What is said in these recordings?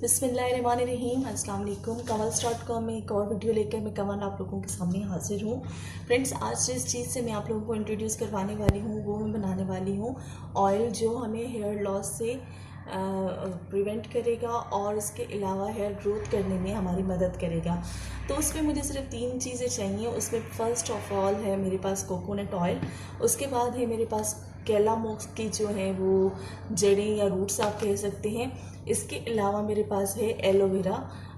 बिस्मिल्लाहिर्रहमानिर्रहीम। अस्सलाम वालेकुम। कंवल्स.com में एक और वीडियो लेकर मैं कंवल आप लोगों के सामने हाजिर हूँ। फ्रेंड्स, आज जिस चीज़ से मैं आप लोगों को इंट्रोड्यूस करवाने वाली हूँ वो मैं बनाने वाली हूँ ऑयल, जो हमें हेयर लॉस से प्रिवेंट करेगा और इसके अलावा हेयर ग्रोथ करने में हमारी मदद करेगा। तो उसमें मुझे सिर्फ 3 चीज़ें चाहिए। उसमें फ़र्स्ट ऑफ ऑल है मेरे पास कोकोनट ऑयल, उसके बाद है मेरे पास कैलामॉक्स की जो है वो जड़ें या रूट्स आप कह सकते हैं। इसके अलावा मेरे पास है एलोवेरा,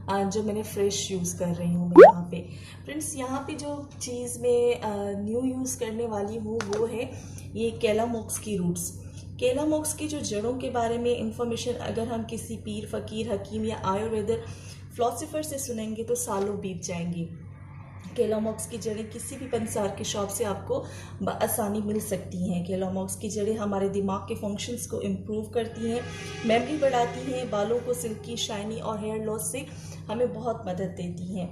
जो मैंने फ्रेश यूज़ कर रही हूँ मैं यहाँ पे। फ्रेंड्स, यहाँ पे जो चीज़ मैं न्यू यूज़ करने वाली हूँ वो है ये कैलामॉक्स की रूट्स। कैलामॉक्स की जो जड़ों के बारे में इंफॉर्मेशन अगर हम किसी पीर, फ़कीर, हकीम या आयुर्वेदर फ़िलासफ़र से सुनेंगे तो सालों बीत जाएंगी। कैलामॉक्स की जड़ें किसी भी पंसार की शॉप से आपको आसानी मिल सकती हैं। कैलामॉक्स की जड़ें हमारे दिमाग के फंक्शंस को इम्प्रूव करती हैं, मेमोरी बढ़ाती हैं, बालों को सिल्की, शाइनी और हेयर लॉस से हमें बहुत मदद देती हैं।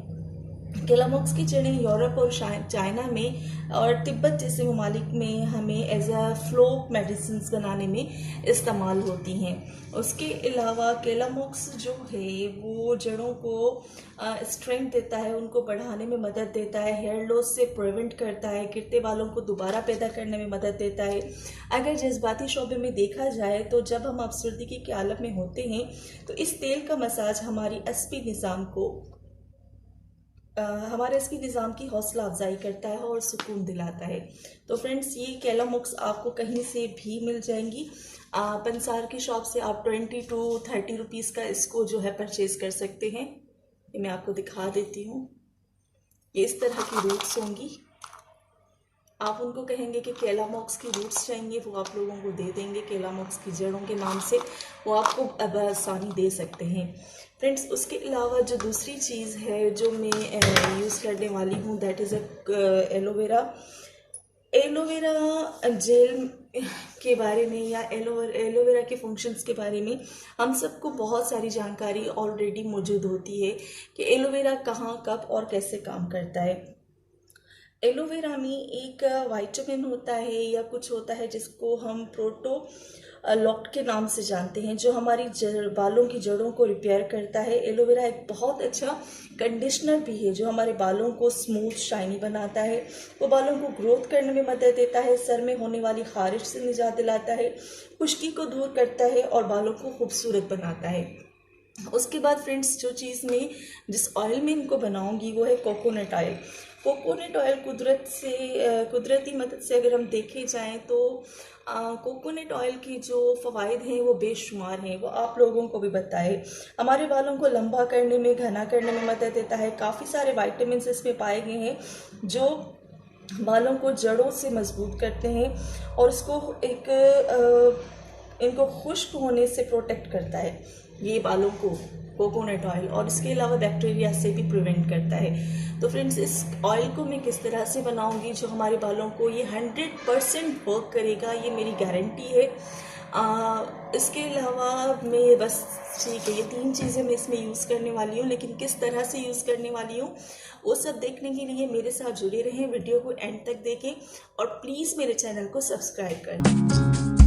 कैलामॉक्स की जड़ें यूरोप और चाइना में और तिब्बत जैसे ममालिक में हमें एज अ फ्लो मेडिसिन बनाने में इस्तेमाल होती हैं। उसके अलावा कैलामॉक्स जो है वो जड़ों को स्ट्रेंथ देता है, उनको बढ़ाने में मदद देता है, हेयर लॉस से प्रिवेंट करता है, गिरते बालों को दोबारा पैदा करने में मदद देता है। अगर जज्बाती शोबे में देखा जाए तो जब हम अफसरदगी के आलम में होते हैं तो इस तेल का मसाज हमारे असबी निज़ाम की हौसला अफजाई करता है और सुकून दिलाता है। तो फ्रेंड्स, ये कैलामॉक्स आपको कहीं से भी मिल जाएंगी। पंसार की शॉप से आप 20 to 30 रुपीज़ का इसको जो है परचेज़ कर सकते हैं। ये मैं आपको दिखा देती हूँ। ये इस तरह की रूट्स होंगी। आप उनको कहेंगे कि कैलामॉक्स की रूट्स चाहिए, वो आप लोगों को दे देंगे। कैलामॉक्स की जड़ों के नाम से वो आपको आसानी दे सकते हैं। फ्रेंड्स, उसके अलावा जो दूसरी चीज़ है जो मैं यूज़ करने वाली हूँ that is aloe vera. Aloe vera gel के बारे में या एलोवेरा के फंक्शंस के बारे में हम सबको बहुत सारी जानकारी ऑलरेडी मौजूद होती है कि एलोवेरा कहाँ, कब और कैसे काम करता है। एलोवेरा में एक विटामिन होता है या कुछ होता है जिसको हम प्रोटोलॉक्ट के नाम से जानते हैं, जो हमारी बालों की जड़ों को रिपेयर करता है। एलोवेरा एक बहुत अच्छा कंडीशनर भी है जो हमारे बालों को स्मूथ, शाइनी बनाता है। वो बालों को ग्रोथ करने में मदद देता है, सर में होने वाली खारिश से निजात दिलाता है, खुश्की को दूर करता है और बालों को खूबसूरत बनाता है। उसके बाद फ्रेंड्स, जो चीज़ में जिस ऑयल में इनको बनाऊंगी वो है कोकोनट ऑयल। कोकोनट ऑयल कुदरती मदद से अगर हम देखे जाएं तो कोकोनट ऑयल की जो फ़वाइद हैं वो बेशुमार हैं। वो आप लोगों को भी बताए, हमारे बालों को लंबा करने में, घना करने में मदद देता है। काफ़ी सारे विटामिन्स इसमें पाए गए हैं जो बालों को जड़ों से मजबूत करते हैं और इनको खुश्क होने से प्रोटेक्ट करता है, ये बालों को कोकोनट ऑयल, और इसके अलावा बैक्टीरिया से भी प्रिवेंट करता है। तो फ्रेंड्स, इस ऑयल को मैं किस तरह से बनाऊंगी जो हमारे बालों को ये 100% वर्क करेगा, ये मेरी गारंटी है। इसके अलावा मैं बस ठीक है, ये 3 चीज़ें मैं इसमें यूज़ करने वाली हूँ, लेकिन किस तरह से यूज़ करने वाली हूँ वो सब देखने के लिए मेरे साथ जुड़े रहें, वीडियो को एंड तक देखें और प्लीज़ मेरे चैनल को सब्सक्राइब करें।